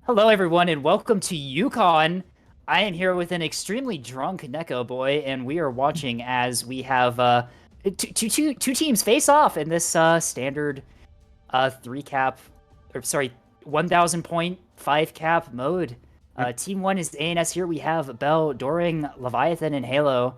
Hello, everyone, and welcome to Yukon. I am here with an extremely drunk Neko boy, and we are watching as we have two teams face off in this standard three cap, or sorry, 1,000 point five cap mode. Team one is ANS. Here we have Bell, Doring, Leviathan, and Halo.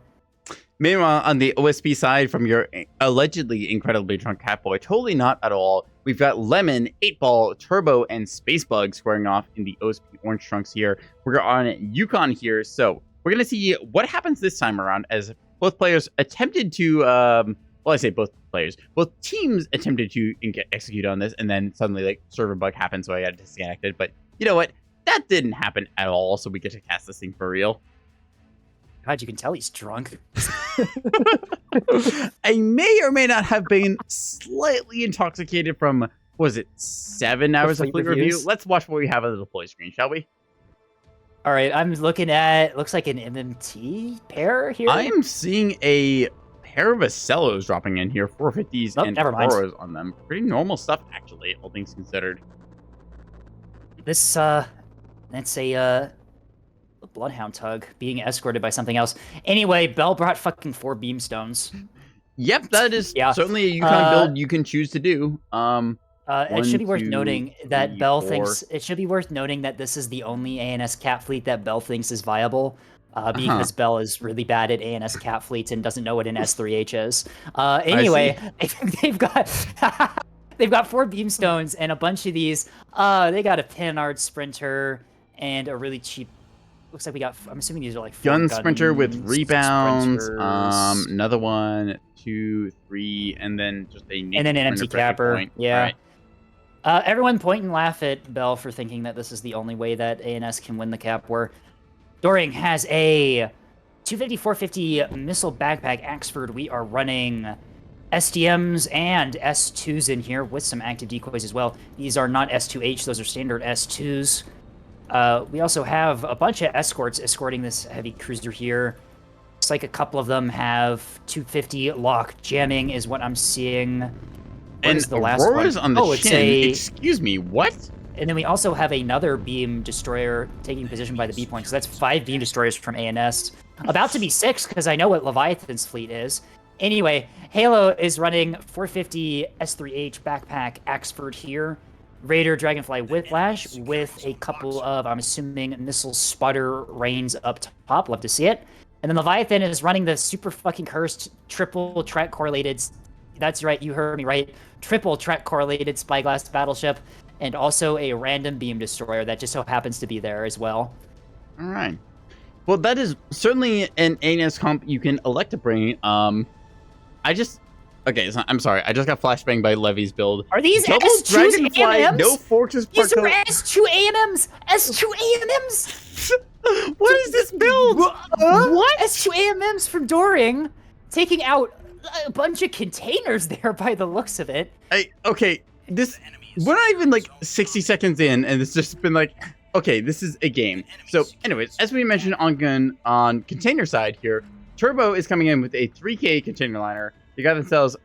Meanwhile, on the OSP side, from your allegedly incredibly drunk Catboy, totally not at all. We've got Lemon, 8-Ball, Turbo, and Spacebug squaring off in the OSP Orange Trunks here. We're on Yukon here, so we're going to see what happens this time around as both players attempted to, well, I say both players, both teams attempted to execute on this, and then suddenly, like, server bug happened, so I got disconnected. But you know what? That didn't happen at all, so we get to cast this thing for real. God, you can tell he's drunk. I may or may not have been slightly intoxicated from, what was it, 7 hours of fleet review? Let's watch what we have on the deploy screen, shall we? All right, I'm looking at, looks like an MMT pair here. I am seeing a pair of Acellos dropping in here, 450s and Auroras on them. Pretty normal stuff, actually, all things considered. This, that's a Bloodhound tug being escorted by something else. Anyway, Bell brought fucking 4 beamstones. Yep, that is certainly a Yukon build you can choose to do. It should be worth noting that Bell thinks it should be worth noting that this is the only ANS cat fleet that Bell thinks is viable. Because Bell is really bad at ANS cat fleets and doesn't know what an S3H is. Anyway, they've got they've got 4 beamstones and a bunch of these. They got a Pinard Sprinter and a really cheap. Looks like we got. I'm assuming these are like gun sprinter with rebounds. Another 1, 2, 3, and then just a and then an empty capper. Point. Yeah. Right. Everyone point and laugh at Bell for thinking that this is the only way that ANS can win the cap. Where Doring has a 250-450 missile backpack Axford. We are running SDMs and S2s in here with some active decoys as well. These are not S2H. Those are standard S2s. We also have a bunch of escorts escorting this heavy cruiser here. Looks like a couple of them have 250 lock jamming is what I'm seeing. What is the last one? On the chin. Excuse me, what? And then we also have another beam destroyer taking position by the B point. So that's 5 beam destroyers from ANS. About to be 6 because I know what Leviathan's fleet is. Anyway, Halo is running 450 S3H backpack Axford here. Raider Dragonfly Whiplash with a couple of, I'm assuming, missile sputter rains up top. Love to see it. And then Leviathan is running the super fucking cursed triple track correlated. That's right, you heard me right. Triple track correlated spyglass battleship, and also a random beam destroyer that just so happens to be there as well. All right. Well, that is certainly an ANS comp you can elect to bring. Okay, so I'm sorry. I just got flashbanged by Levy's build. Are these S2 AMMs? No Fortress These are S2 AMMs! S2 AMMs! What is this build? What? S2 AMMs from Doring, taking out a bunch of containers there by the looks of it. Okay, we're not even like 60 seconds in, and it's just been like, okay, this is a game. So, anyways, as we mentioned on container side here, Turbo is coming in with a 3K container liner. They got themselves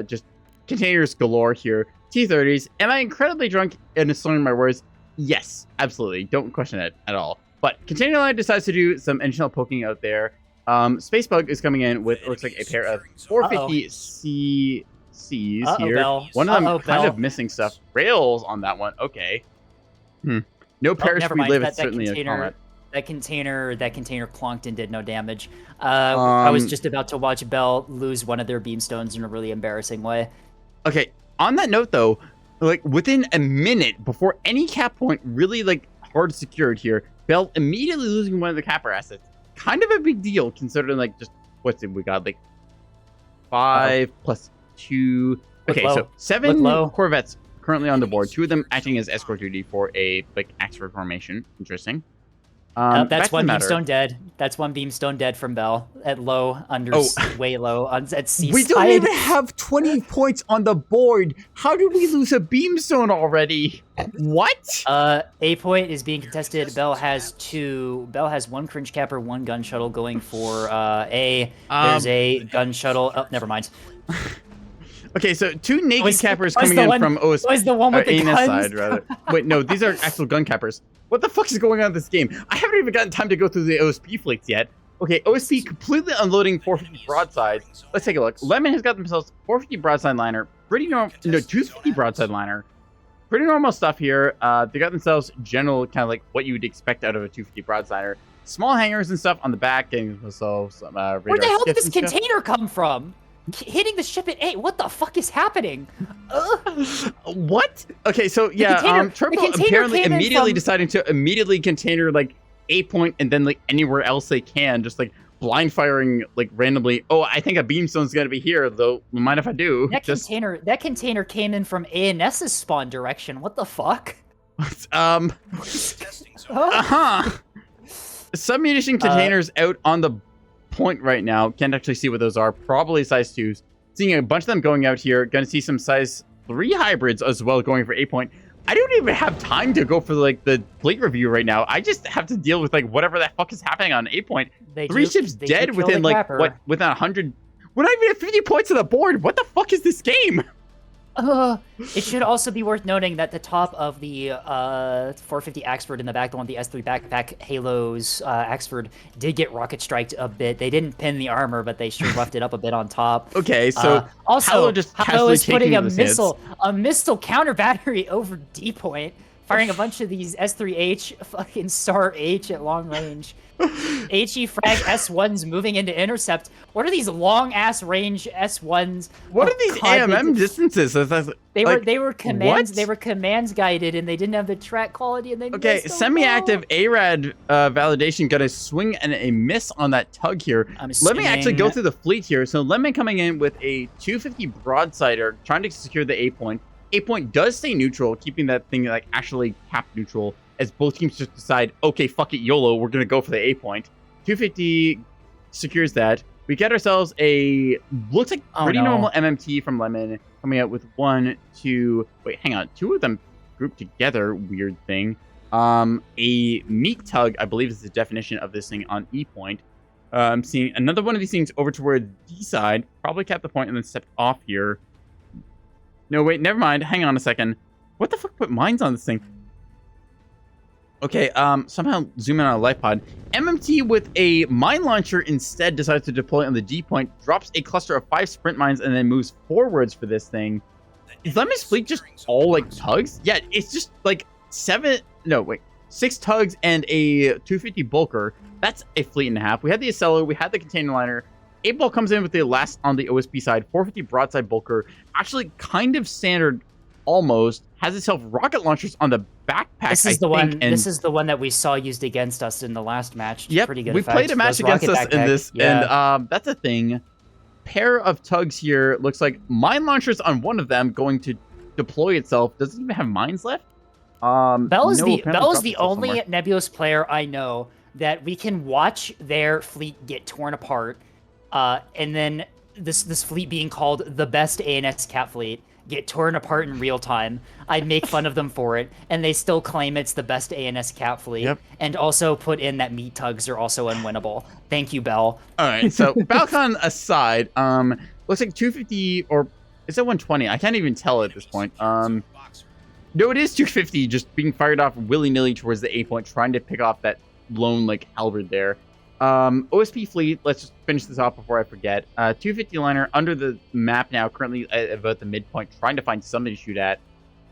just containers galore here. T-30s. Am I incredibly drunk and slurring my words? Yes, absolutely. Don't question it at all. But Container Line decides to do some additional poking out there. Spacebug is coming in with, looks like, a pair of 450 CCs here. Bell. One of them kind of missing stuff. Rails on that one. Okay. No perish we live. It's certainly a comment. That container clonked and did no damage. I was just about to watch Bell lose one of their beamstones in a really embarrassing way. Okay, on that note though, like within a minute before any cap point really like hard secured here, Bell immediately losing one of the capper assets. Kind of a big deal considering like just what's it we got like 5 plus 2. Okay, so 7 Corvettes currently on the board. 2 of them acting as escort duty for a like Axford formation. Interesting. That's one beamstone dead. That's one beamstone dead from Bell at low, way low at C side. We don't even have 20 points on the board. How did we lose a beamstone already? What? A point is being contested. Bell has 2. Bell has 1 cringe capper, 1 gun shuttle going for A. There's a gun shuttle. Oh, never mind. Okay, so two naked Was- cappers was coming the in one- from OS was the one with the ANS guns? side, rather. Wait, no, these are actual gun cappers. What the fuck is going on in this game? I haven't even gotten time to go through the OSP fleets yet. Okay, OSP completely unloading 450 broadsides. Let's take a look. Lemon has got themselves 450 broadside liner. Pretty normal. No, 250 broadside liner. Pretty normal stuff here. They got themselves general kind of like what you would expect out of a 250 broadsider. Small hangers and stuff on the back, getting themselves some radar. Where the hell did skiffs this and stuff. container come from? Hitting the ship at 8. What the fuck is happening? What? Okay, so yeah, Turbo container apparently came in immediately from- deciding to immediately container like A point and then like anywhere else they can, just like blind firing like randomly. Oh, I think a beamstone's gonna be here, though. Mind if I do? That container came in from ANS's spawn direction. What the fuck? Submunition containers out on the point right now. Can't actually see what those are. Probably size 2s. Seeing a bunch of them going out here. Gonna see some size 3 hybrids as well going for A point. I don't even have time to go for like the fleet review right now. I just have to deal with like whatever the fuck is happening on A point. Three ships dead within like what? Within 100. We're not even at 50 points on the board. What the fuck is this game? It should also be worth noting that the top of the 450 Axford in the back, the one with the S3 backpack Halos Axford, did get rocket striked a bit. They didn't pin the armor, but they sure buffed it up a bit on top. Okay, so also Halo is putting a his missile counter battery over D point, firing a bunch of these S3H fucking Star H at long range. HE frag S1s moving into intercept. What are these long ass range S1s? What are these AMM distances? They were commands. What? They were commands guided, and they didn't have the track quality. And they semi-active ARAD validation got a swing and a miss on that tug here. Let me actually go through the fleet here. So Lemon coming in with a 250 broadsider, trying to secure the A point. A point does stay neutral, keeping that thing like actually cap neutral. As both teams just decide, okay, fuck it, YOLO, we're gonna go for the A point. 250 secures that. We get ourselves a looks like pretty normal MMT from Lemon, coming out with 1, 2. Wait, hang on, 2 of them grouped together. Weird thing. A meat tug, I believe, is the definition of this thing on E point. I'm seeing another one of these things over toward D side. Probably capped the point and then stepped off here. No, wait, never mind. Hang on a second. What the fuck put mines on this thing? Okay, somehow zoom in on a life pod. MMT with a mine launcher instead decides to deploy on the D point, drops a cluster of 5 sprint mines, and then moves forwards for this thing. Is Lemon's fleet just all like tugs? Yeah, it's just like 6 tugs and a 250 bulker. That's a fleet and a half. We had the Acello, we had the container liner. 8-ball comes in with the last on the OSP side, 450 broadside bulker. Actually kind of standard almost. Has itself rocket launchers on the backpack. This is This is the one that we saw used against us in the last match. Yep, pretty good we effect. played a match against us in this, yeah. and that's a thing. Pair of tugs here. Looks like mine launchers on one of them going to deploy itself. Doesn't even have mines left. Bell is the only Nebulous player I know that we can watch their fleet get torn apart, and then this fleet being called the best ANS cat fleet get torn apart in real time. I make fun of them for it, and they still claim it's the best ANS cat fleet, and also put in that meat tugs are also unwinnable. Thank you, Bell. All right, so Balcon aside, looks like 250 or is it 120? I can't even tell at this point. No, it is 250 just being fired off willy-nilly towards the A point, trying to pick off that lone like halberd there. OSP fleet, let's just finish this off before I forget. 250 liner under the map now, currently at about the midpoint, trying to find something to shoot at.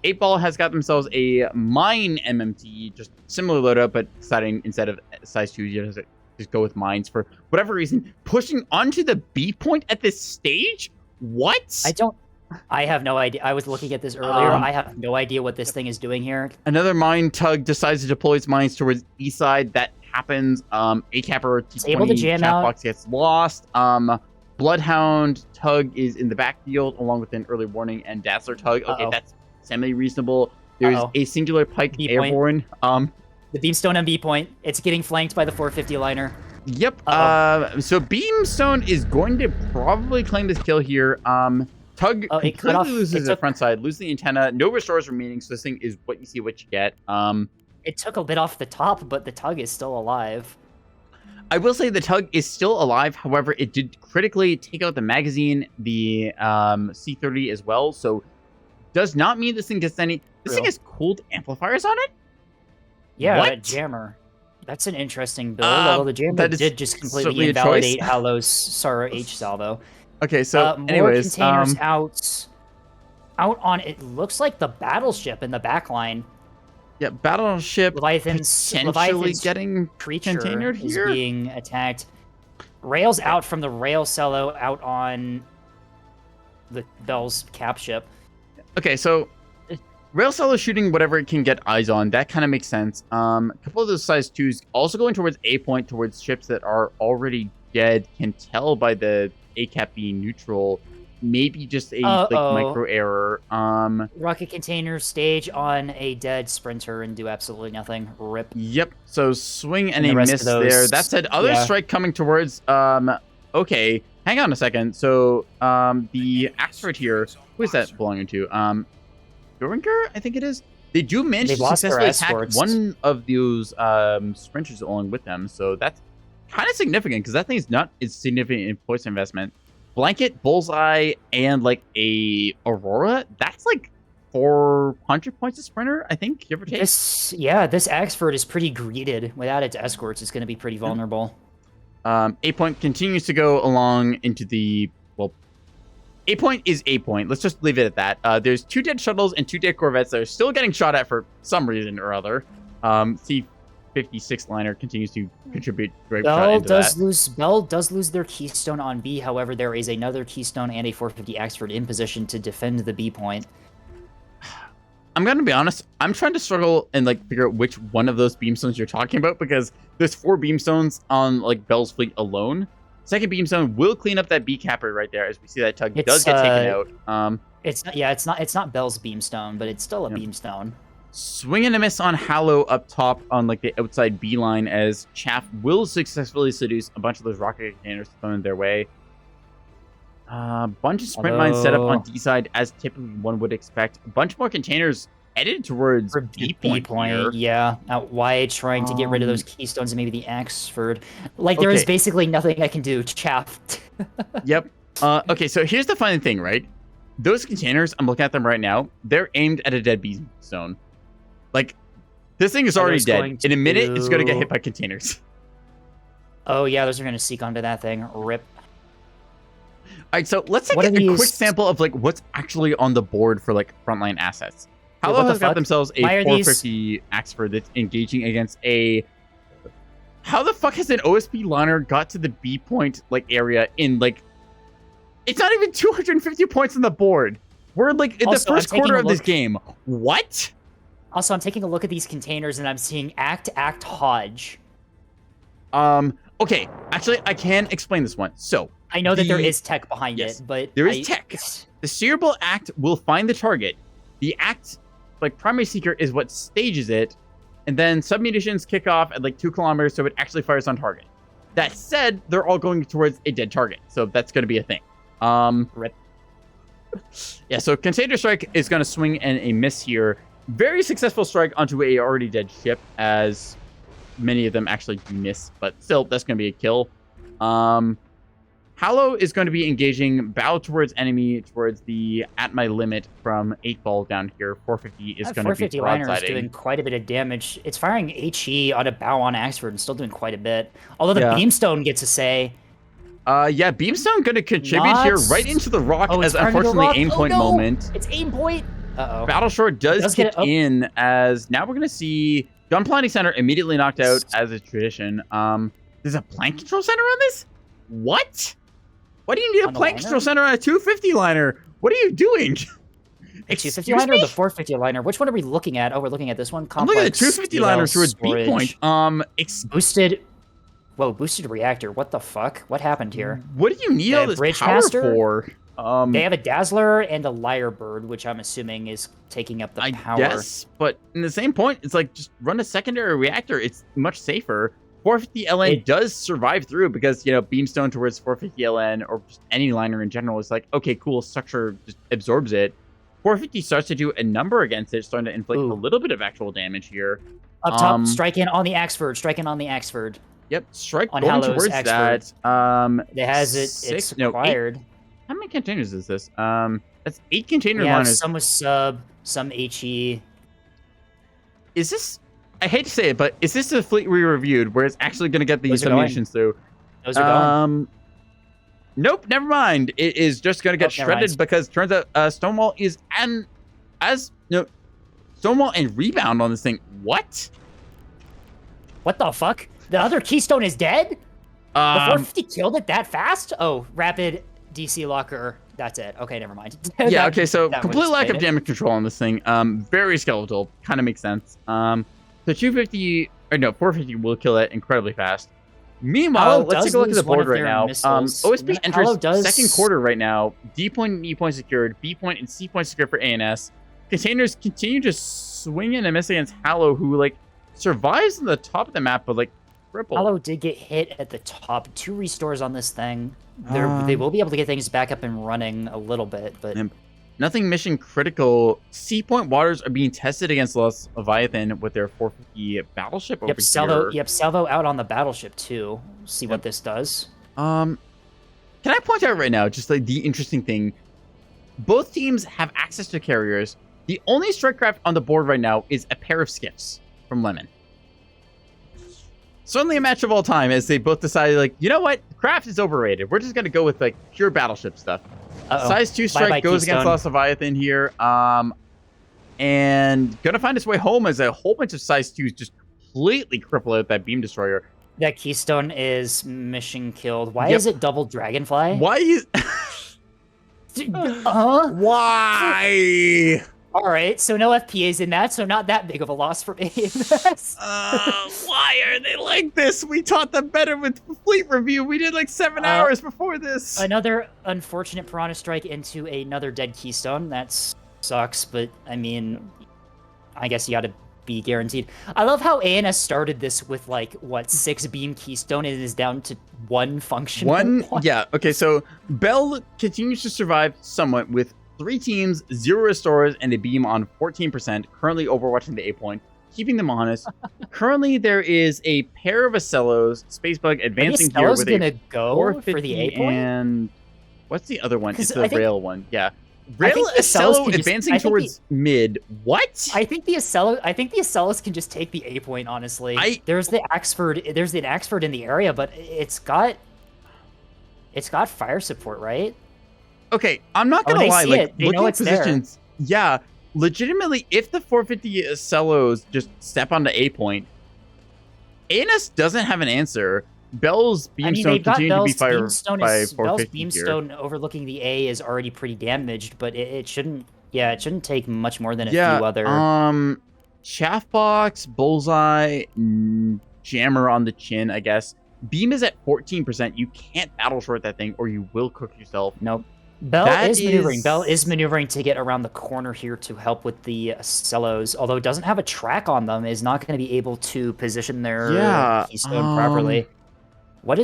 8-ball has got themselves a mine MMT, just similar loadout, but deciding instead of size 2, you just go with mines for whatever reason. Pushing onto the B point at this stage? What? I have no idea. I was looking at this earlier. I have no idea what this thing is doing here. Another mine tug decides to deploy its mines towards east side. That happens. A capper T20 chat box gets lost. Bloodhound tug is in the backfield along with an early warning and Dazzler tug. Okay, that's semi-reasonable. There's a singular pike airborne. The Beamstone and B point. It's getting flanked by the 450 liner. Yep. So Beamstone is going to probably claim this kill here. Tug completely loses the front side, loses the antenna. No restores remaining, so this thing is what you see, what you get. It took a bit off the top, but the tug is still alive. I will say the tug is still alive. However, it did critically take out the magazine, the C30 as well. So does not mean this thing gets any. This thing has cooled amplifiers on it? Yeah, What? Jammer. That's an interesting build, although the Jammer did just completely a invalidate Halo's Sara H salvo. Okay, so more anyways, containers out on, it looks like the battleship in the back line. yeah, battleship Leviathan's getting creature containered is here. being attacked. Rails out from the rail cello out on the Bell's cap ship. Okay, so rail cello shooting whatever it can get eyes on. That kind of makes sense. A couple of those size 2s also going towards A point, towards ships that are already dead. Can tell by the A cap being neutral. Maybe just a micro error. Rocket container stage on a dead sprinter and do absolutely nothing. Rip. Yep. So swing and the a rest miss of those, there. That said, other strike coming towards. Okay, hang on a second. So the Axford here. Who is that belonging to? Dorinker, I think it is. They do manage to successfully attack one of those sprinters along with them. So that's kind of significant because that thing is not as significant in points investment. Blanket, Bullseye, and like a Aurora. That's like 400 points a sprinter, I think, give or take. This Axford is pretty greeted. Without its escorts, it's going to be pretty vulnerable. A point continues to go along into the A point is A point. Let's just leave it at that. There's 2 dead shuttles and 2 dead corvettes that are still getting shot at for some reason or other. C-56 liner continues to contribute great shot into that. Bell does lose their keystone on B. However, there is another keystone and a 450 Axford in position to defend the B point. I'm gonna be honest. I'm trying to struggle and like figure out which one of those beamstones you're talking about because there's 4 beamstones on like Bell's fleet alone. Second beamstone will clean up that B capper right there as we see that tug does get taken out. It's not Bell's beamstone, but it's still a beamstone. Swing and a miss on Halo up top on like the outside B line as Chaff will successfully seduce a bunch of those rocket containers thrown their way. Bunch of sprint mines set up on D side as typically one would expect. A bunch more containers headed towards B point here. Yeah, out wide trying to get rid of those keystones and maybe the Axford. Like there is basically nothing I can do. Chaff. Yep. Okay, so here's the funny thing, right? Those containers, I'm looking at them right now. They're aimed at a dead beamstone. Like this thing is already dead. In a minute, it's gonna get hit by containers. Oh yeah, those are gonna seek onto that thing. Rip. All right, so let's take a quick sample of like what's actually on the board for like frontline assets. Halo has got themselves a 450 Axford that's engaging against a. How the fuck has an OSP liner got to the B point like area in like? It's not even 250 points on the board. We're like in the first quarter of this game. What? Also, I'm taking a look at these containers and I'm seeing Act Hodge. Okay, actually, I can explain this one. So I know that there is tech behind it, but there is tech. The steerable Act will find the target. The Act, like primary seeker, is what stages it, and then submunitions kick off at like 2 kilometers, so it actually fires on target. That said, they're all going towards a dead target, so that's going to be a thing. Rip. Yeah, so Container Strike is going to swing and a miss here. Very successful strike onto a already dead ship, as many of them actually do miss, but still, that's going to be a kill. Halo is going to be engaging bow towards enemy towards the at my limit from 8 ball down here. 450 is going to be broadsiding. 450 liner is doing quite a bit of damage. It's firing HE on a bow on Axford and still doing quite a bit. Although the Beamstone gets a say. Yeah, Beamstone going to contribute here right into the rock as unfortunately aim point moment. It's aim point. Uh-oh. Battle Shore does kick in as now we're going to see Gun Planning Center immediately knocked out as a tradition. There's a plank control center on this? What? Why do you need a plank control center on a 250 liner? What are you doing? The 250 liner or the 450 liner? Which one are we looking at? Oh, we're looking at this one. I'm looking at the 250 liner towards B point. Boosted. Whoa, boosted reactor. What the fuck? What happened here? What do you need all this power for? They have a Dazzler and a Lyrebird, which I'm assuming is taking up the power. Yes, but in the same point, it's like just run a secondary reactor. It's much safer. 450 LN does survive through because, you know, Beamstone towards 450 LN or just any liner in general is like, okay, cool, structure just absorbs it. 450 starts to do a number against it, starting to inflict a little bit of actual damage here. Up top, strike in on the Axford. Strike in on the Axford. Yep, strike on going Hallow's towards expert. that. It has it. Six, It's no, required. How many containers is this? That's 8 container We have liners. some with sub, some HE. Is this? I hate to say it, but is this the fleet we reviewed where it's actually going to get these submissions through? Those are going. Nope, never mind. It is just going to get shredded because turns out Stonewall is Stonewall and Rebound on this thing. What? What the fuck? The other Keystone is dead? The 450 killed it that fast? Oh, rapid DC locker. That's it. Okay, never mind. Yeah, okay, so complete lack of damage control on this thing. Very skeletal. Kind of makes sense. So 450 will kill it incredibly fast. Meanwhile, let's take a look at the board right now. OSP enters second quarter right now. D point and E point secured. B point and C point secured for ANS. Containers continue to swing in and miss against Hallow, who like survives on the top of the map, but like crippled. Hallow did get hit at the top. 2 restores on this thing. They will be able to get things back up and running a little bit, but nothing mission critical. C point waters are being tested against Lost Leviathan with their 450 battleship over here. Yep, Salvo out on the battleship too. See what this does. Can I point out right now, just like the interesting thing, both teams have access to carriers. The only strike craft on the board right now is a pair of skiffs from Lemon. Certainly a match of all time, as they both decided, like, you know what? Craft is overrated. We're just going to go with, like, pure battleship stuff. Size 2 strike goes against Lost Leviathan here. And going to find its way home as a whole bunch of size 2s just completely cripple out that beam destroyer. That Keystone is mission killed. Why is it double Dragonfly? Why is... Why? All right, so no FPAs in that, so not that big of a loss for AMS. Why are they like this? We taught them better with Fleet Review. We did like 7 hours before this. Another unfortunate Piranha Strike into another dead Keystone. That sucks, but I mean, I guess you gotta be guaranteed. I love how ANS started this with like, what, 6 beam Keystone and is down to 1 function. Yeah, okay, so Bell continues to survive somewhat with 3 teams, 0 restores, and a beam on 14%, currently overwatching the A point, keeping them honest. Currently, there is a pair of Acellos, Spacebug advancing here with gonna go for the A point? And what's the other one? It's the rail one. Yeah. Rail Acello advancing towards mid. What? I think the Acellos can just take the A point, honestly. There's the Axford in the area, but it's got fire support, right? Okay, I'm not gonna lie. Like, they know it's positions, there. Yeah, legitimately, if the 450 Acellos just step onto A point, ANS doesn't have an answer. Bell's Beamstone continues to be fired by 450 Bell's Beamstone overlooking the A is already pretty damaged, but it shouldn't. Yeah, it shouldn't take much more than a few other. Chaff Box, Bullseye, Jammer on the chin, I guess. Beam is at 14%. You can't battle short that thing, or you will cook yourself. Nope. Bell is maneuvering. Bell is maneuvering to get around the corner here to help with the Acellos, although it doesn't have a track on them, is not going to be able to position their Keystone properly. Why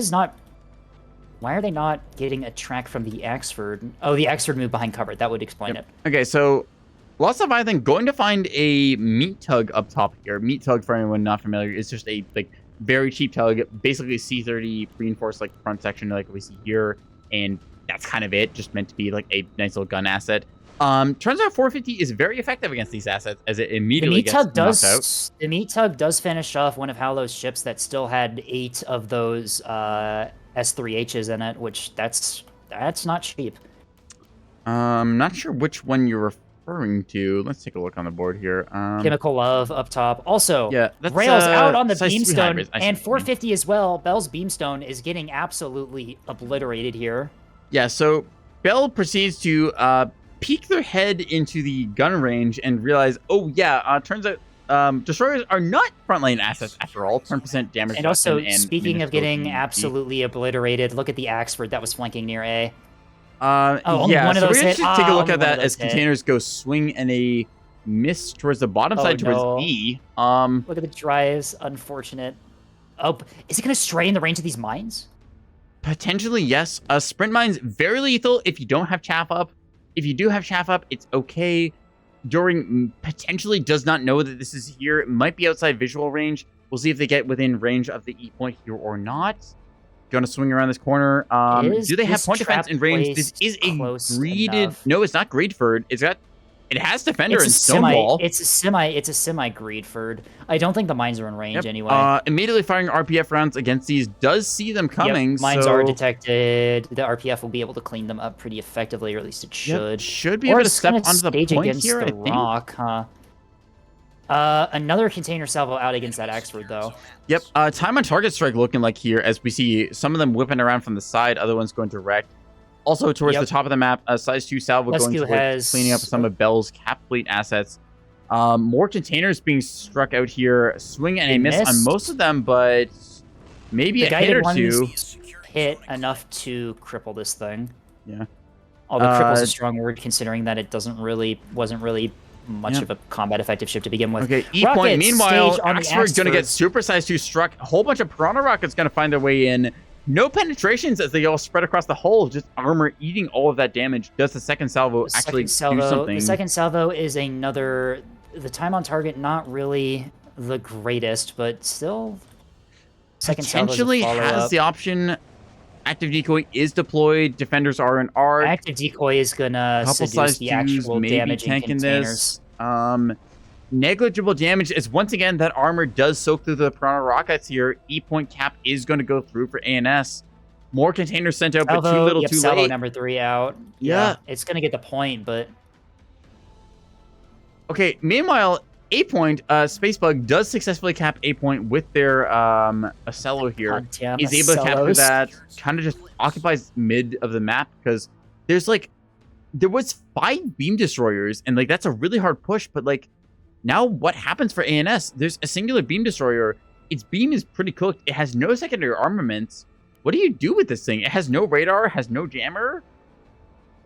are they not getting a track from the Axford? Oh, the Axford moved behind cover. That would explain it. Okay, so Lost Leviathan going to find a meat tug up top here. Meat tug, for anyone not familiar, is just a like very cheap tug, basically C30 reinforced like front section like we see here, and that's kind of it, just meant to be like a nice little gun asset. Turns out 450 is very effective against these assets as it immediately gets knocked out. The meat tug does finish off one of Hallow's ships that still had 8 of those S3Hs in it, which that's not cheap. Not sure which one you're referring to. Let's take a look on the board here. Chemical Love up top. Also, yeah, Rails out on the Beamstone, and 450 as well. Bell's Beamstone is getting absolutely obliterated here. Yeah, so Bell proceeds to peek their head into the gun range and realize, oh yeah, turns out destroyers are not frontline assets after all. 10% damage. And also, speaking of getting absolutely obliterated, look at the Axford that was flanking near A. Yeah, so we're gonna just take a look at that as containers go swing and a miss towards the bottom side towards B. Look at the drives, unfortunate. Oh, is it gonna stray in the range of these mines? Potentially, yes. Sprint mines, very lethal if you don't have chaff up. If you do have chaff up, it's okay. during potentially does not know that this is here. It might be outside visual range. We'll see if they get within range of the E point here or not. Gonna swing around this corner. Do they have point defense in range? This is a greeded. No, it's not Greedford. It has defender and Stonewall. It's a semi Greedford. I don't think the mines are in range anyway. Immediately firing RPF rounds against these does see them coming. Yep, mines are detected. The RPF will be able to clean them up pretty effectively, or at least it should. Yep, should be able to step onto the point here, I think. Rock, huh? Another container salvo out against that Axford, though. Yep. Time on target strike looking like here, as we see some of them whipping around from the side, other ones going direct. Also towards the top of the map, size 2 salvo going towards cleaning up some of Bell's cap fleet assets. More containers being struck out here. Swing and a miss on most of them, but maybe a hit or two. Hit enough to cripple this thing. Yeah. Although cripple is a strong word, considering that it wasn't really much of a combat effective ship to begin with. Okay, E point. Meanwhile, Axford's going to get super size 2 struck. A whole bunch of Piranha rockets going to find their way in. No penetrations as they all spread across the hull. Just armor eating all of that damage. Does the second salvo actually do something? The second salvo is another... The time on target, not really the greatest, but still... Potentially has the option. Active decoy is deployed. Defenders are in arc. Active decoy is going to seduce the actual damage in containers. Negligible damage is once again that armor does soak through the Piranha rockets here. E point cap is going to go through for ANS. More containers sent out, but too little, too late. Number 3 out. Yeah, it's going to get the point, but okay. Meanwhile, A point, Spacebug does successfully cap A point with their Ocello here. He's able to capture that. Kind of just occupies mid of the map because there was 5 beam destroyers, and that's a really hard push, but now what happens for ANS? There's a singular beam destroyer. Its beam is pretty cooked. It has no secondary armaments. What do you do with this thing? It has no radar, has no jammer.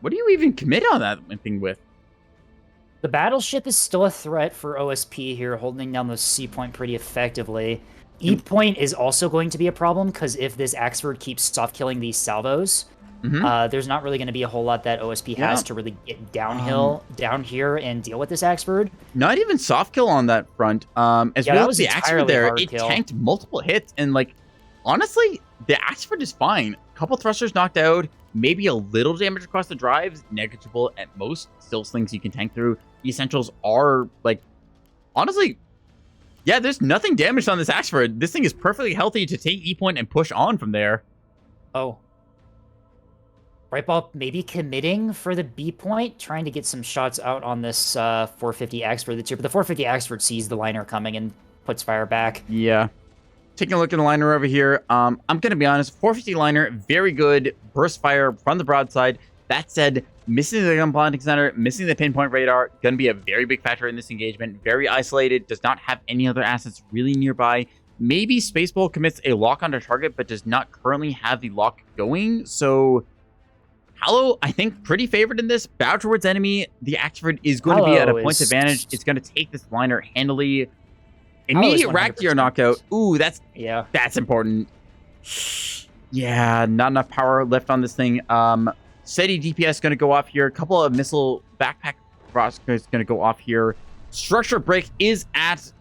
What do you even commit on that thing with? The battleship is still a threat for OSP here, holding down the C point pretty effectively. E point is also going to be a problem because if this Axford keeps soft killing these salvos, there's not really going to be a whole lot that OSP has to really get downhill down here and deal with this Axford. Not even soft kill on that front. As well as the Axford there, it tanked multiple hits, and honestly, the Axford is fine. A couple thrusters knocked out, maybe a little damage across the drives, negligible at most. Still slings you can tank through. The essentials are honestly, yeah, there's nothing damaged on this Axford. This thing is perfectly healthy to take E point and push on from there. Oh. Brightball maybe committing for the B point, trying to get some shots out on this 450 Axford that's here. But the 450 Axford sees the liner coming and puts fire back. Yeah. Taking a look at the liner over here. I'm going to be honest. 450 liner, very good. Burst fire from the broadside. That said, missing the gun planting center, missing the pinpoint radar, going to be a very big factor in this engagement. Very isolated. Does not have any other assets really nearby. Maybe Spaceball commits a lock onto target, but does not currently have the lock going. So... Hallow, I think, pretty favored in this. Bow towards enemy. The Axford is going to be at a point advantage. It's going to take this liner handily. Immediate rack gear knockout. Ooh, that's important. Yeah, not enough power left on this thing. Steady DPS going to go off here. A couple of missile backpack rockets going to go off here. Structure break is at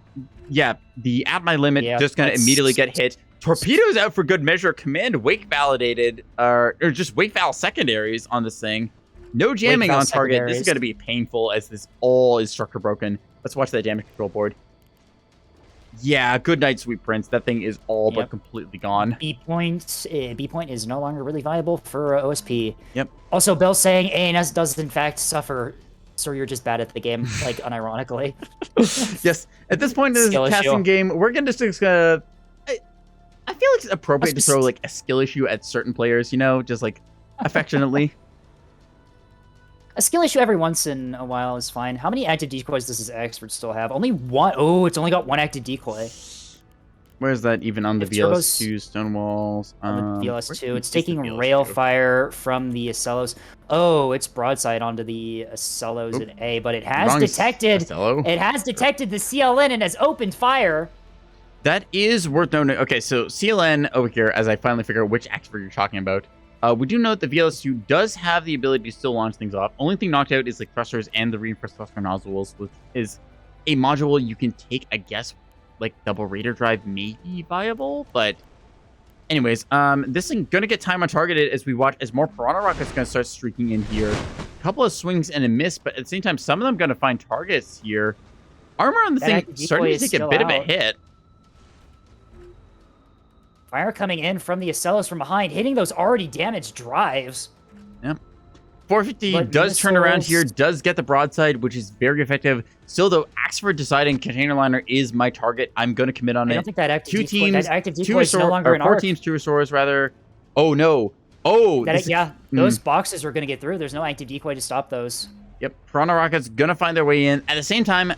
my limit. Yeah, just going to immediately get hit. Torpedoes out for good measure. Command wake validated, or just wake val secondaries on this thing. No jamming on target. This is going to be painful as this all is structure broken. Let's watch that damage control board. Yeah, good night, sweet prince. That thing is all but completely gone. B point is no longer really viable for OSP. Yep. Also, Bill saying ANS does in fact suffer. So you're just bad at the game, unironically. Yes. At this point in the casting game, we're going to just I feel like it's appropriate to throw a skill issue at certain players, just affectionately. A skill issue every once in a while is fine. How many active decoys does this Axford still have? Only one. Oh, it's only got one active decoy. Where's that even on the VLS2 Stonewalls? On the VLS2. It's taking rail fire from the Ocellos. Oh, it's broadside onto the Ocellos at A, but it has detected the CLN and has opened fire. That is worth noting. Okay, so CLN over here, as I finally figure out which Axford you're talking about. We do note the VLS2 does have the ability to still launch things off. Only thing knocked out is the thrusters and the reinforced thruster nozzles, which is a module you can take, I guess, like double Raider drive may be viable, but anyways, this thing gonna get time on targeted as we watch as more Piranha Rockets gonna start streaking in here. A couple of swings and a miss, but at the same time, some of them gonna find targets here. Armor on the thing starting to take a bit of a hit. Fire coming in from the Acellos from behind, hitting those already damaged drives. Yep. 450 does turn around here, does get the broadside, which is very effective. Still, though, Axford deciding Container Liner is my target. I'm going to commit on it. I don't think that active decoy, two is no longer an four arc. teams, 2 restores, rather. Oh, no. Oh, those boxes are going to get through. There's no active decoy to stop those. Yep, Piranha Rockets going to find their way in. At the same time,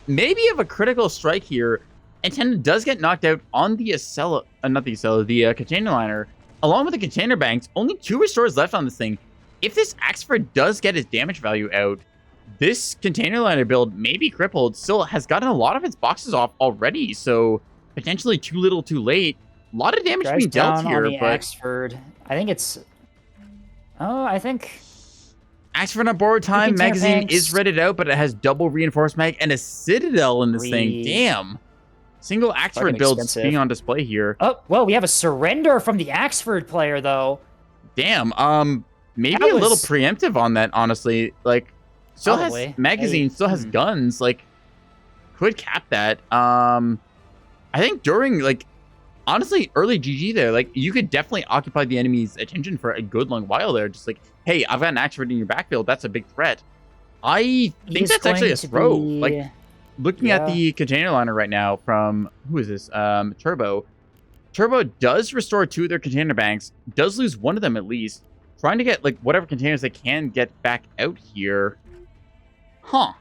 maybe of a critical strike here. Antenna does get knocked out on the the Container Liner. Along with the Container Banks, only 2 restores left on this thing. If this Axford does get his damage value out, this Container Liner build may be crippled. Still has gotten a lot of its boxes off already, so potentially too little too late. A lot of damage being dealt here, on the but Axford. I think it's... Oh, I think... Axford on borrowed time. Magazine is readied out, but it has double reinforced mag and a Citadel in this thing. Damn. Single Axford builds being on display here. Oh, well, we have a surrender from the Axford player, though. Damn. Maybe a little preemptive on that, honestly. Like, still has Magazine, still has guns. Like, could cap that. I think during, like, honestly, early GG there, like, you could definitely occupy the enemy's attention for a good long while there. Just like, hey, I've got an Axford in your backfield. That's a big threat. I think that's actually a throw. Like, looking at the Container Liner right now from, who is this? Turbo. Turbo does restore 2 of their container banks, does lose 1 of them at least, trying to get, like, whatever containers they can get back out here. Huh.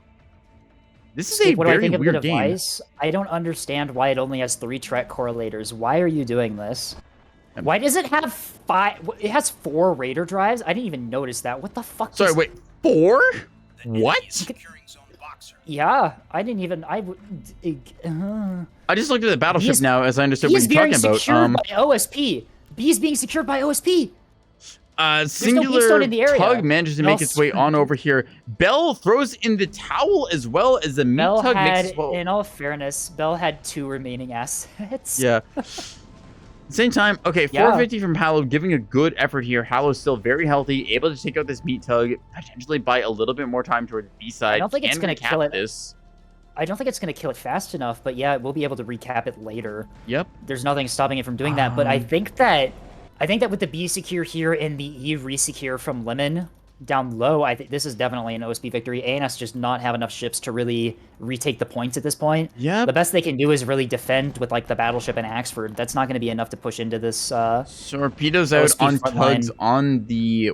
This is a very weird game. I don't understand why it only has 3 Trek correlators. Why are you doing this? Why does it have 5? It has 4 Raider drives? I didn't even notice that. What the fuck? Sorry, wait. 4? What? Yeah, I didn't even. I just looked at the battleship now as I understood what you're talking about. He's being secured by OSP. B's being secured by OSP. Singular tug manages to make its way on over here. Bell throws in the towel as well as the meat tug makes its way. In all fairness, Bell had 2 remaining assets. Yeah. Same time, okay, 450 from Hallow, giving a good effort here. Hallow's still very healthy, able to take out this meat tug, potentially buy a little bit more time towards B side. I don't think it's going to kill it. This. I don't think it's going to kill it fast enough, but yeah, we'll be able to recap it later. Yep. There's nothing stopping it from doing that, but I think that with the B secure here and the E resecure from Lemon down low, I think this is definitely an OSP victory. ANS just not have enough ships to really retake the points at this point. Yeah. The best they can do is really defend with like the battleship and Axford. That's not going to be enough to push into this. Torpedoes out on tugs on the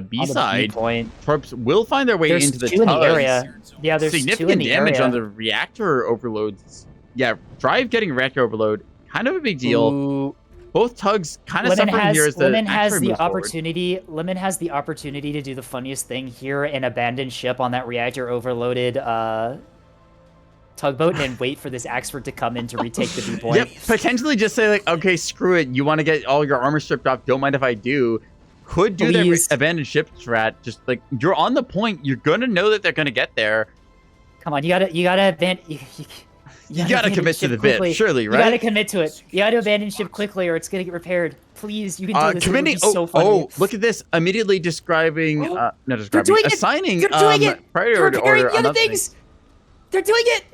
B side. Torps will find their way into the tugs. In the area. Yeah, there's significant damage area. on the reactor overloads. Yeah, Drive getting reactor overload, kind of a big deal. Ooh. Both tugs kind of suffering here as the Lemon has the opportunity. Lemon has the opportunity to do the funniest thing here and abandon ship on that reactor overloaded tugboat and wait for this Axford to come in to retake the B point. Yep, potentially just say like, okay, screw it. You want to get all your armor stripped off? Don't mind if I do. Could do that abandoned ship strat. Just like you're on the point. You're gonna know that they're gonna get there. Come on, you gotta abandon. You gotta commit to the bit, surely, right? You gotta commit to it. You gotta abandon ship quickly, or it's gonna get repaired. Please, you can do this. Committing. So funny. Oh, look at this! Immediately describing, not describing, assigning. You're doing it. Priority order. The other things. They're doing it.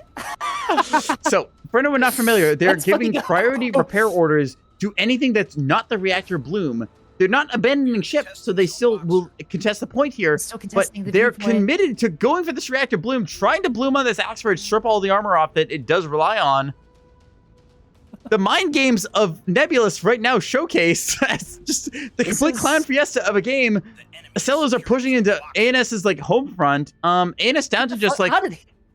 So, for anyone not familiar, they're giving priority repair orders to anything that's not the reactor bloom. They're not abandoning ships, so they still will contest the point here. But they're committed to going for this reactor bloom, trying to bloom on this Axford, strip all the armor off that it does rely on. The mind games of Nebulous right now showcase as just the complete clown fiesta of a game. Acellos are pushing into ANS's like home front. ANS down to just like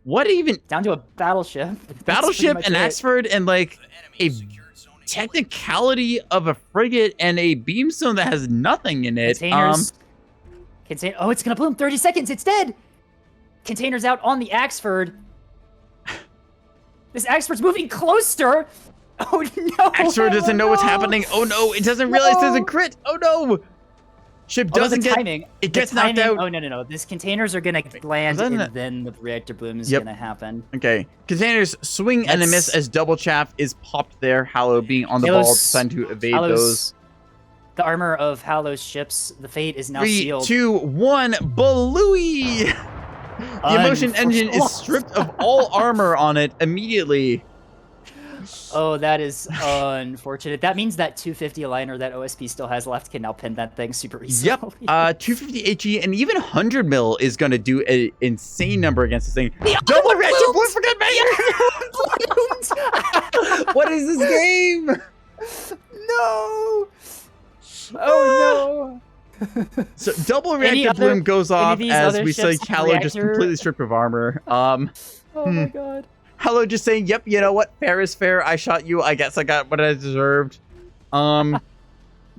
what even down to a battleship. Battleship and Axford and like a technicality of a frigate and a beamstone that has nothing in it. Containers. Oh, it's gonna bloom. 30 seconds. It's dead. Containers out on the Axford. This Axford's moving closer. Oh no! Axford doesn't know what's happening. Oh no! It doesn't realize there's a crit. Oh no! Ship Although doesn't the get timing, it the gets knocked timing- out. Oh no! These containers are gonna land, that and an- then the reactor bloom is Yep. gonna happen. Okay, containers swing and a miss That's- as double chaff is popped there. Hallow being on the Halo's- ball, deciding to evade Halo's- those. The armor of Hallow's ships, the fate is now 3, sealed. 2, 1, Balooey! The emotion engine is stripped of all armor on it immediately. Oh, that is unfortunate. That means that 250 liner that OSP still has left can now pin that thing super easily. Yep, 250 HE and even 100 mil is going to do an insane number against this thing. Double reactor blue for good man! What is this game? No! Oh no! So double reactor other- bloom goes off these as other we see ships Hallow just reactor- completely stripped of armor. Oh my god. Hallow just saying, yep, you know what? Fair is fair. I shot you. I guess I got what I deserved. The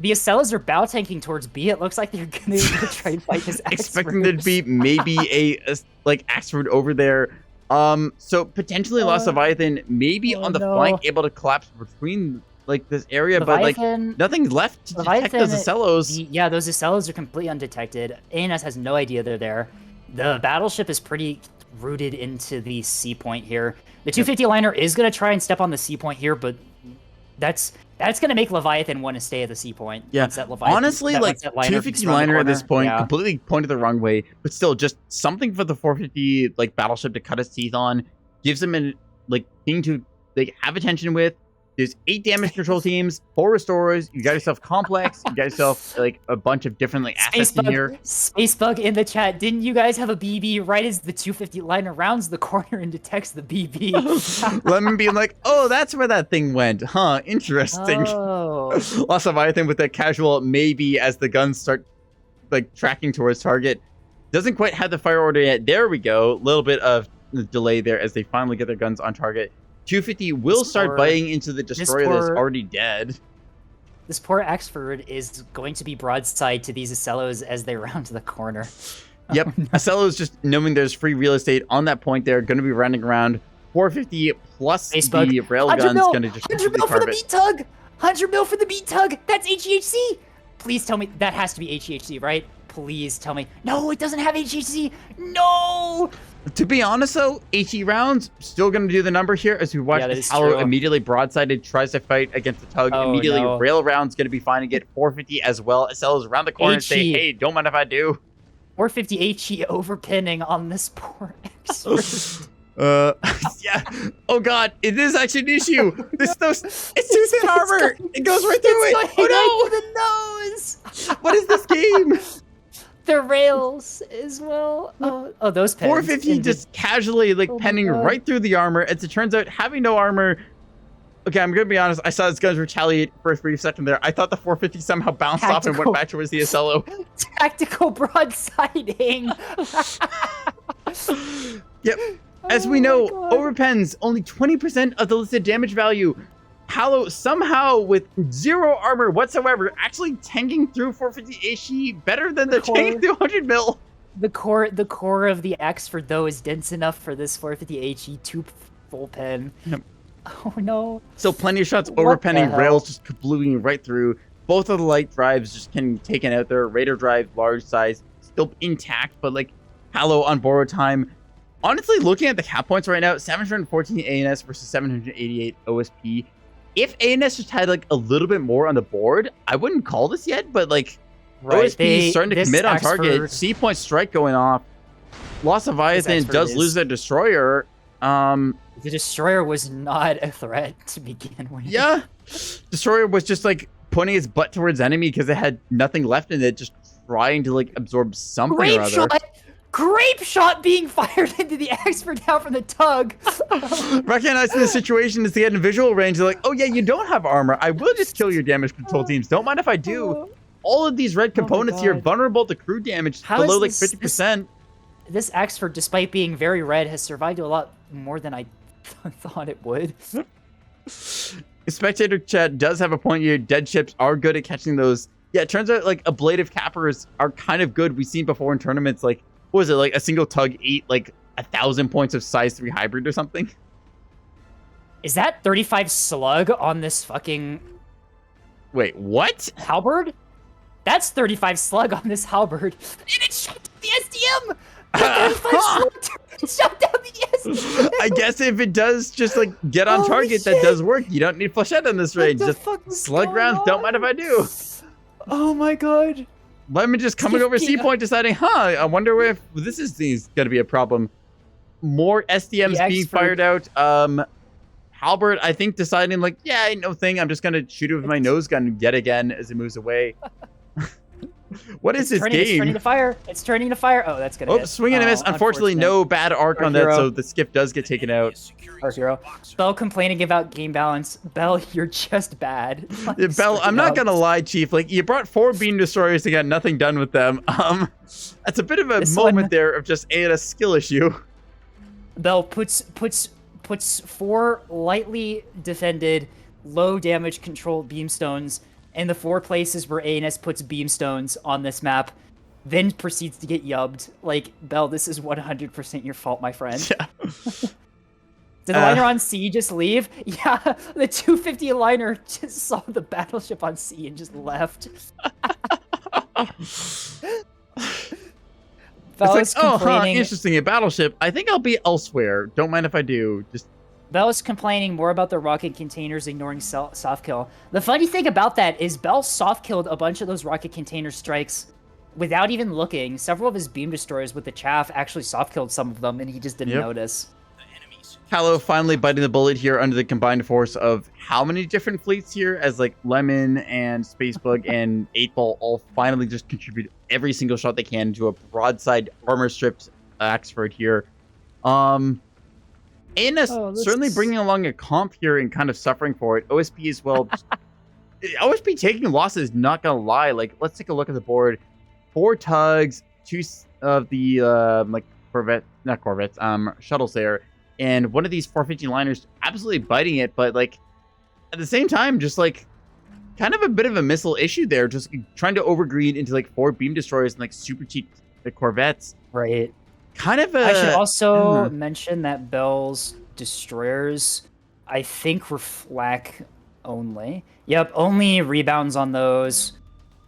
Acellas are bow tanking towards B. It looks like they're gonna try and fight this expecting there to be maybe a like Axford over there. So potentially Lost Leviathan maybe on the flank, able to collapse between like this area, but like nothing's left to detect those Acellos. Yeah, those Acellos are completely undetected. ANS has no idea they're there. The battleship is pretty rooted into the C point here. The 250 liner is gonna try and step on the C point here, but that's gonna make Leviathan want to stay at the C point. Yeah, honestly, like 250 liner at this point, completely pointed the wrong way, but still just something for the 450 like battleship to cut its teeth on, gives them an like thing to like have attention with. There's 8 damage control teams, 4 restorers. You got yourself complex. You got yourself like a bunch of different like assets in here. Spacebug in the chat. Didn't you guys have a BB right as the 250 liner rounds the corner and detects the BB? Lemon being like, oh, that's where that thing went, huh? Interesting. Oh. Lost Leviathan with that casual maybe as the guns start like tracking towards target. Doesn't quite have the fire order yet. There we go. A little bit of delay there as they finally get their guns on target. 250 will start biting into the destroyer that's already dead. This poor Axford is going to be broadside to these Acellos as they round the corner. Yep, Acellos just knowing there's free real estate on that point there, going to be rounding around. 450 plus the railgun's going to just 100 mil for the beat tug! 100 mil for the beat tug! That's HEHC! Please tell me, that has to be HEHC, right? Please tell me. No, it doesn't have HEHC! No! To be honest, though, HE rounds still going to do the number here as we watch Hallow immediately broadsided, tries to fight against the tug. Immediately, rail rounds going to be finding it. 450 as well. Acellos around the corner and say, hey, don't mind if I do. 450 HE overpinning on this poor Axford. Yeah. Oh God, it is actually an issue. It's too thin armor. It goes right through it. Oh no! The nose. What is this game? The rails as well. Oh, those pins. 450 just casually like penning right through the armor. As it turns out, having no armor. Okay, I'm gonna be honest. I saw his guns retaliate for a brief second there. I thought the 450 somehow bounced off and went back towards the Acello. Tactical broadsiding. Yep. As we know, overpens only 20% of the listed damage value. Hallow somehow with 0 armor whatsoever, actually tanking through 450 HE better than the tanking through 100 mil. The core of the Axford though is dense enough for this 450 HE 2 full pen. Yep. Oh no. So plenty of shots overpenning, rails just kablooing right through. Both of the light drives just getting taken out there. Radar drive, large size, still intact, but like Hallow on borrowed time. Honestly, looking at the cap points right now, 714 ANS versus 788 OSP. If ANS just had like a little bit more on the board, I wouldn't call this yet, but like OSP is starting to commit on target. C point strike going off. Lost Leviathan does lose their destroyer. The destroyer was not a threat to begin with. Yeah. Destroyer was just like pointing its butt towards enemy because it had nothing left in it, just trying to like absorb something or other. Grape shot being fired into the Axford now from the tug. Recognizing the situation as they get in visual range, they're like, oh yeah, you don't have armor. I will just kill your damage control teams. Don't mind if I do. All of these red components here vulnerable to crew damage below like 50%. This Axford, despite being very red, has survived a lot more than I thought it would. Spectator chat does have a point here. Dead ships are good at catching those. Yeah, it turns out like ablative cappers are kind of good. We've seen before in tournaments, like, what was it, like a single tug ate like 1,000 points of size 3 hybrid or something? Is that 35 slug on this fucking... Wait, what? Halberd? That's 35 slug on this halberd. And it shot down the SDM! The 35 slug shot down the SDM! I guess if it does just like get on target, that does work. You don't need flechette on this range. Just slug rounds, don't mind if I do. Oh my god. Lemon just coming over C point deciding, I wonder if this is going to be a problem. More SDMs being fired out. Halberd, I think, deciding like, yeah, ain't no thing. I'm just going to shoot it with my nose gun yet again as it moves away. What is this game? It's turning to fire. It's turning to fire. Oh, that's gonna hit. Swing and a miss. Unfortunately, no bad arc on that, so the skip does get taken out. Our hero. Bell complaining about game balance. Bell, you're just bad. Yeah, Bell, I'm not gonna lie, Chief. Like, you brought 4 beam destroyers and got nothing done with them. That's a bit of a moment there of just a skill issue. Bell puts 4 lightly defended, low damage controlled beamstones in the 4 places where ANS puts beamstones on this map, then proceeds to get yubbed. Like, Bell, this is 100% your fault, my friend. Yeah. Did the liner on C just leave? Yeah, the 250 liner just saw the battleship on C and just left. It's like, interesting, a battleship. I think I'll be elsewhere. Don't mind if I do. Just Bell is complaining more about the rocket containers ignoring soft kill. The funny thing about that is Bell soft killed a bunch of those rocket container strikes without even looking. Several of his beam destroyers with the chaff actually soft killed some of them, and he just didn't notice. Hallow finally biting the bullet here under the combined force of how many different fleets here, as like Lemon and Spacebug and 8-Ball all finally just contribute every single shot they can to a broadside armor stripped Axford here. ANS certainly bringing along a comp here and kind of suffering for it. OSP as well. OSP taking losses, not gonna lie. Like, let's take a look at the board. 4 tugs, 2 of the like shuttles there, and one of these 450 liners absolutely biting it, but like at the same time, just like kind of a bit of a missile issue there, just trying to overgreen into like 4 beam destroyers and like super cheap corvettes. Right. Kind of I should also mention that Bell's destroyers, I think, were flak only. Yep, only rebounds on those.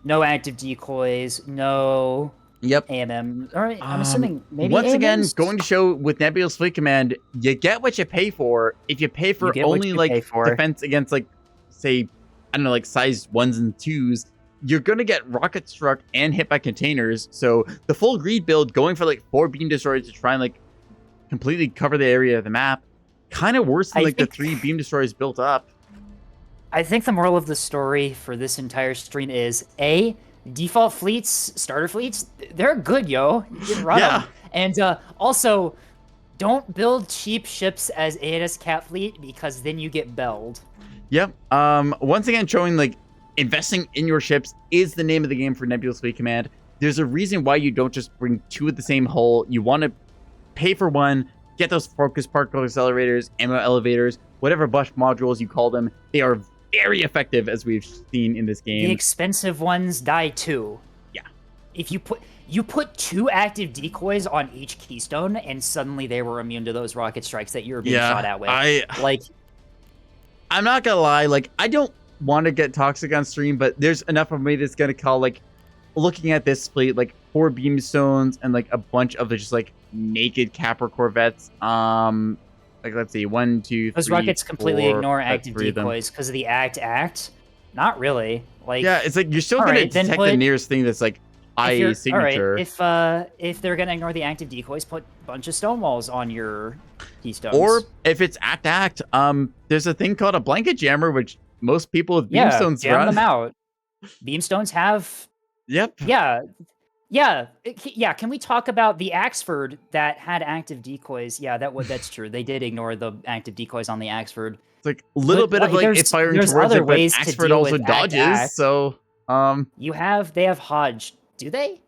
No active decoys. No AMM. All right, I'm assuming maybe once AMMs? again, going to show with Nebulous Fleet Command, you get what you pay for. If you pay for only like defense against like, say, I don't know, like size 1s and 2s, you're going to get rocket struck and hit by containers. So the full greed build going for like 4 beam destroyers to try and like completely cover the area of the map, kind of worse than like the 3 beam destroyers built up. I think the moral of the story for this entire stream is default fleets, starter fleets, they're good, yo. You can run them. And also, don't build cheap ships as ANS Cat Fleet, because then you get belled. Yep. Once again, showing like investing in your ships is the name of the game for Nebulous Fleet Command. There's a reason why you don't just bring 2 of the same hull. You want to pay for 1, get those focus particle accelerators, ammo elevators, whatever bush modules you call them. They are very effective, as we've seen in this game. The expensive ones die too. Yeah. If you put 2 active decoys on each keystone, and suddenly they were immune to those rocket strikes that you were being shot at with. I'm not gonna lie, like, I don't want to get toxic on stream, but there's enough of me that's gonna call, like, looking at this fleet, like 4 beamstones and like a bunch of the just like naked Capra corvettes. Like, let's see, 1, 2, 3. Those rockets completely ignore active decoys because of the act. Not really. Like, yeah, it's like you're still gonna detect the nearest thing that's like IA signature. All right, if they're gonna ignore the active decoys, put a bunch of stone walls on your keystones. Or if it's act, there's a thing called a blanket jammer, which most people with beamstones jam them out. Beamstones have. Yep. Yeah. Can we talk about the Axford that had active decoys? Yeah, that's true. They did ignore the active decoys on the Axford. It's like a little bit of like it's firing towards it, but Axford also dodges. So they have Hodge. Do they?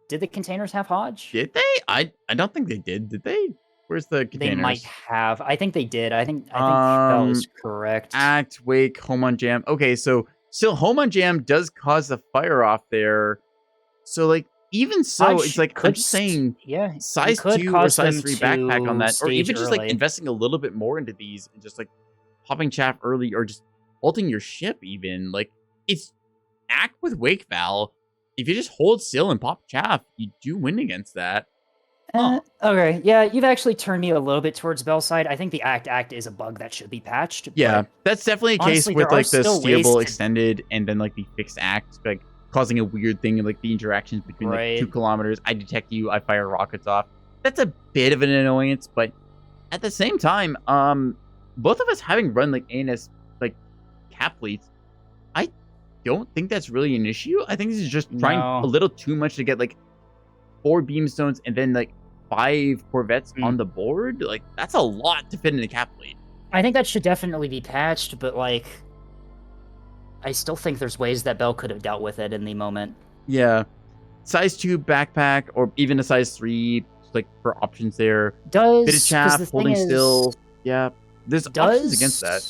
Did the containers have Hodge? Did they? I don't think they did. Did they? Where's the containers? They might have. I think they did. I think that was correct. Act, wake, home on jam. Okay, so still home on jam does cause the fire off there. So like even so, Hodge, it's like I'm just saying, size 2 or size 3 backpack on that, or even just like investing a little bit more into these and just like popping chaff early or just ulting your ship even. Like, it's act with wake val. if you just hold still and pop chaff, you do win against that. Okay, yeah, you've actually turned me a little bit towards Bell's side. I think the act is a bug that should be patched. Yeah, but that's definitely a case honestly, with there are like the still ways steerable to- extended and then like the fixed act, like causing a weird thing of like the interactions between like 2 Right. kilometers. I detect you, I fire rockets off. That's a bit of an annoyance, but at the same time, both of us having run like ANS like cap fleets, I don't think that's really an issue. I think this is just trying No. a little too much to get like 4 beamstones and then like 5 corvettes on the board. Like that's a lot to fit in a cap fleet. I think that should definitely be patched, but like, I still think there's ways that Bell could have dealt with it in the moment. Yeah, size 2 backpack or even a size 3, like for options there. Does Bit of chaff, the holding thing still. is, Yeah, there's options against that.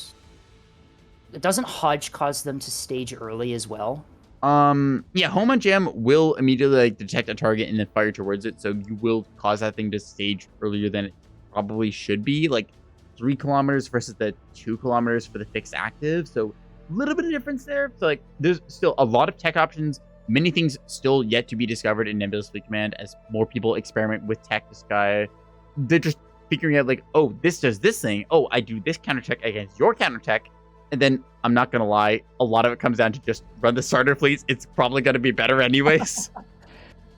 Doesn't Hodge cause them to stage early as well? Yeah, home on jam will immediately like detect a target and then fire towards it, so you will cause that thing to stage earlier than it probably should be, like 3 kilometers versus the 2 kilometers for the fixed active. So a little bit of difference there. So like there's still a lot of tech options, many things still yet to be discovered in Nebulous Fleet Command as more people experiment with tech this guy. They're just figuring out like, oh, this does this thing. Oh, I do this counter tech against your counter tech. And then, I'm not going to lie, a lot of it comes down to just run the starter fleets. It's probably going to be better anyways.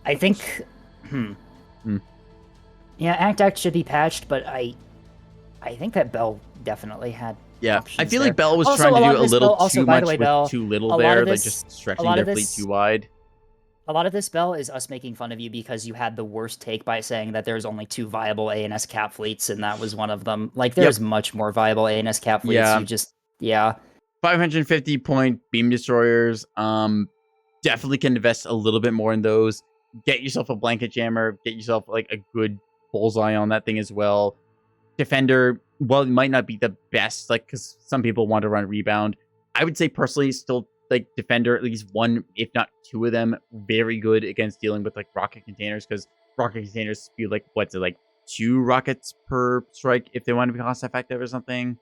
I think... Yeah, Act should be patched, but I think that Bell definitely had I feel there. like Bell was Also, trying to a lot do of a this, little Bell, also, too by much the way, with Bell, too little a lot there, of like this- just a stretching lot their of fleet this- too wide. A lot of this, Bell, is us making fun of you because you had the worst take by saying that there's only 2 viable ANS cap fleets, and that was one of them. Like, there's much more viable ANS cap fleets. Yeah. You just, yeah. 550 point beam destroyers. Definitely can invest a little bit more in those. Get yourself a blanket jammer. Get yourself like a good bullseye on that thing as well. Defender, well, it might not be the best, like because some people want to run rebound. I would say personally, still like defender, at least 1, if not 2 of them, very good against dealing with like rocket containers because rocket containers spew like what's it like 2 rockets per strike if they want to be cost effective or something.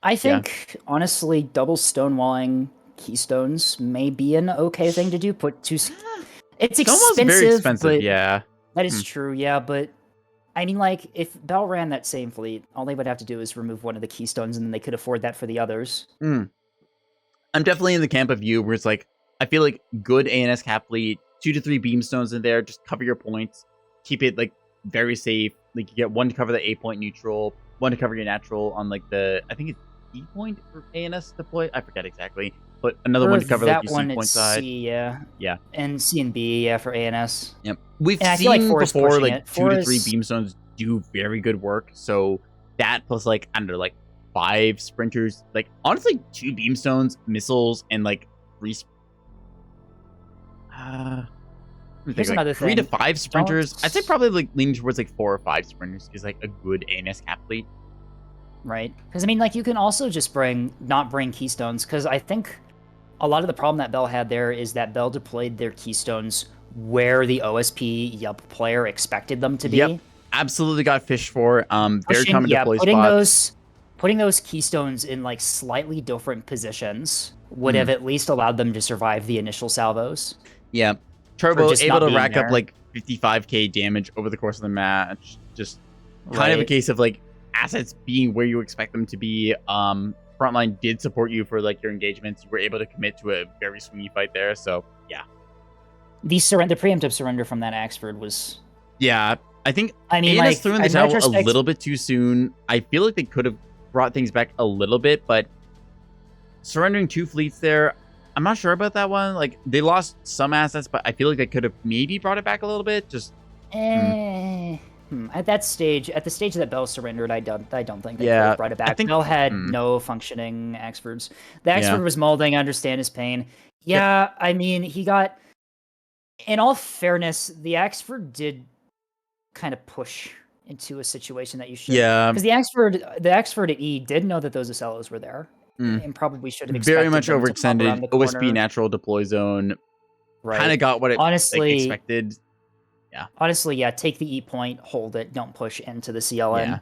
I think, honestly, double stonewalling keystones may be an okay thing to do. Put 2... It's Almost expensive, very expensive, but yeah. that is true, yeah, but I mean, like, if Bell ran that same fleet, all they would have to do is remove one of the keystones, and then they could afford that for the others. I'm definitely in the camp of you where it's like, I feel like good ANS cap fleet, 2 to 3 beamstones in there, just cover your points, keep it like very safe. Like you get 1 to cover the A point neutral, 1 to cover your natural on like the, I think it's E point for ANS deploy. I forget exactly, but another one to cover like your C point side. C, yeah. Yeah. And C and B, yeah, for ANS. Yep. We've And I feel like seen Forrest before pushing like it. 2 to 3 Forrest- beamstones do very good work. So that plus like under like 5 sprinters, like honestly 2 beamstones, missiles, and like 3 Here's another 3 to thing. 5 sprinters. I'd say probably like leaning towards like 4 or 5 sprinters is like a good ANS cap fleet. Right. Because, I mean, like, you can also just not bring keystones, because I think a lot of the problem that Bell had there is that Bell deployed their keystones where the OSP Yup player expected them to be. Yep. Absolutely got fished for. Very common deploy putting spots. putting those keystones in, like, slightly different positions would have at least allowed them to survive the initial salvos. Yeah. Turbo just able not to being rack up there. like 55k damage over the course of the match. Just kind of a Right. case of like assets being where you expect them to be. Frontline did support you for like your engagements. You were able to commit to a very swingy fight there. So yeah. The preemptive surrender from that Axford was... Yeah. I think I mean, ANS like, threw in the in towel a retrospect- little bit too soon. I feel like they could have brought things back a little bit, but surrendering 2 fleets there, I'm not sure about that one. Like they lost some assets, but I feel like they could have maybe brought it back a little bit. Just At the stage that Bell surrendered, I don't think they could Yeah, have brought it I back. think- Bell had no functioning Axfords. The Axford Yeah. was molding. I understand his pain. Yeah, I mean, he got... In all fairness, the Axford did kind of push into a situation that you should... Yeah. Because the Axford at E did know that those Ocellos were there. And probably should have expected very much them to pop around overextended. the OSP corner. natural deploy zone. Right. Kind of got what it Honestly, like, expected. Honestly, yeah, take the E point, hold it, don't push into the CLN. Yeah.